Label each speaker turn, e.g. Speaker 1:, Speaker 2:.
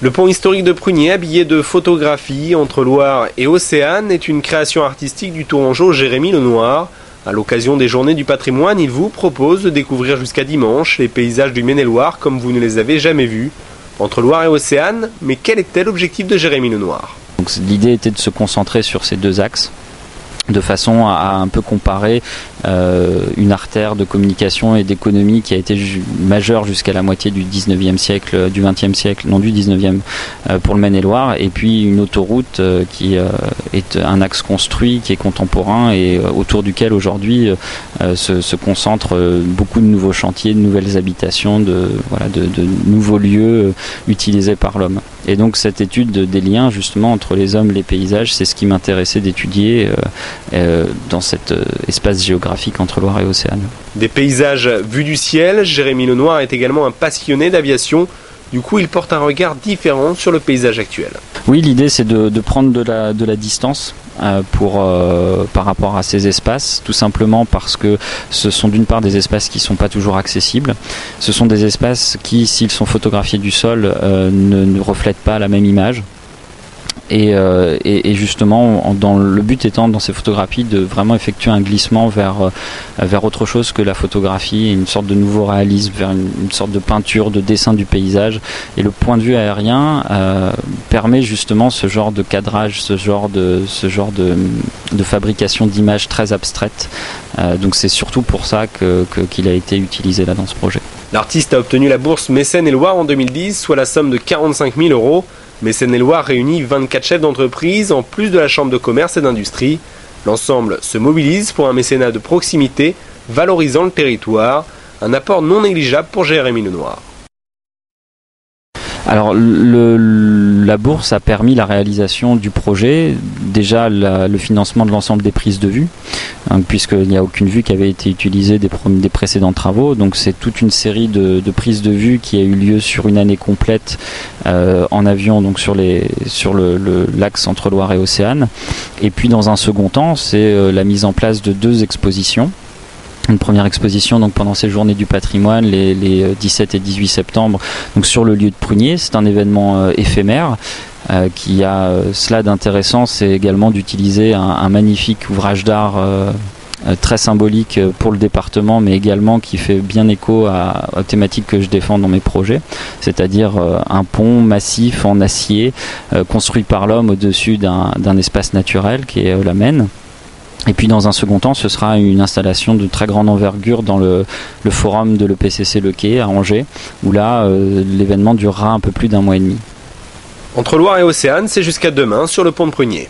Speaker 1: Le pont historique de Prunier, habillé de photographies entre Loire et Océane, est une création artistique du Tourangeau Jérémy Lenoir. À l'occasion des Journées du patrimoine, il vous propose de découvrir jusqu'à dimanche les paysages du Maine-et-Loire comme vous ne les avez jamais vus. Entre Loire et Océane, mais quel était l'objectif de Jérémy Lenoir ?
Speaker 2: L'idée était de se concentrer sur ces deux axes, de façon à un peu comparer une artère de communication et d'économie qui a été majeure jusqu'à la moitié du 19e siècle, du 20e siècle, non du 19e, pour le Maine-et-Loire, et puis une autoroute qui est un axe construit, qui est contemporain et autour duquel aujourd'hui se concentrent beaucoup de nouveaux chantiers, de nouvelles habitations, de nouveaux lieux utilisés par l'homme. Et donc cette étude des liens justement entre les hommes et les paysages, c'est ce qui m'intéressait d'étudier dans cet espace géographique entre Loire et Océane.
Speaker 1: Des paysages vus du ciel, Jérémy Lenoir est également un passionné d'aviation. Du coup, il porte un regard différent sur le paysage actuel.
Speaker 2: Oui, l'idée c'est de prendre de la distance par rapport à ces espaces, tout simplement parce que ce sont d'une part des espaces qui ne sont pas toujours accessibles. Ce sont des espaces qui, s'ils sont photographiés du sol, ne reflètent pas la même image. Et justement, le but étant dans ces photographies de vraiment effectuer un glissement vers autre chose que la photographie, une sorte de nouveau réalisme, vers une sorte de peinture, de dessin du paysage. Et le point de vue aérien permet justement ce genre de cadrage, ce genre de fabrication d'images très abstraites. Donc c'est surtout pour ça qu'il a été utilisé là dans ce projet.
Speaker 1: L'artiste a obtenu la bourse Mécène-et-Loire en 2010, soit la somme de 45 000 €. Mécène-et-Loire réunit 24 chefs d'entreprise, en plus de la chambre de commerce et d'industrie. L'ensemble se mobilise pour un mécénat de proximité, valorisant le territoire. Un apport non négligeable pour Jérémy Lenoir.
Speaker 2: Alors la bourse a permis la réalisation du projet, déjà le financement de l'ensemble des prises de vue, puisqu'il n'y a aucune vue qui avait été utilisée des précédents travaux, donc c'est toute une série de prises de vue qui a eu lieu sur une année complète en avion, donc sur l'axe entre Loire et Océane. Et puis dans un second temps, c'est la mise en place de 2 expositions. Une première exposition donc pendant ces Journées du patrimoine les 17 et 18 septembre donc sur le lieu de Prunier. C'est un événement éphémère qui a cela d'intéressant, c'est également d'utiliser un magnifique ouvrage d'art très symbolique pour le département, mais également qui fait bien écho aux thématiques que je défends dans mes projets, c'est-à-dire un pont massif en acier construit par l'homme au-dessus d'un espace naturel qui est la Maine. Et puis dans un second temps, ce sera une installation de très grande envergure dans le forum de l'EPCC Le Quai à Angers, où là, l'événement durera un peu plus d'1 mois et demi.
Speaker 1: Entre Loire et Océane, c'est jusqu'à demain sur le pont de Prunier.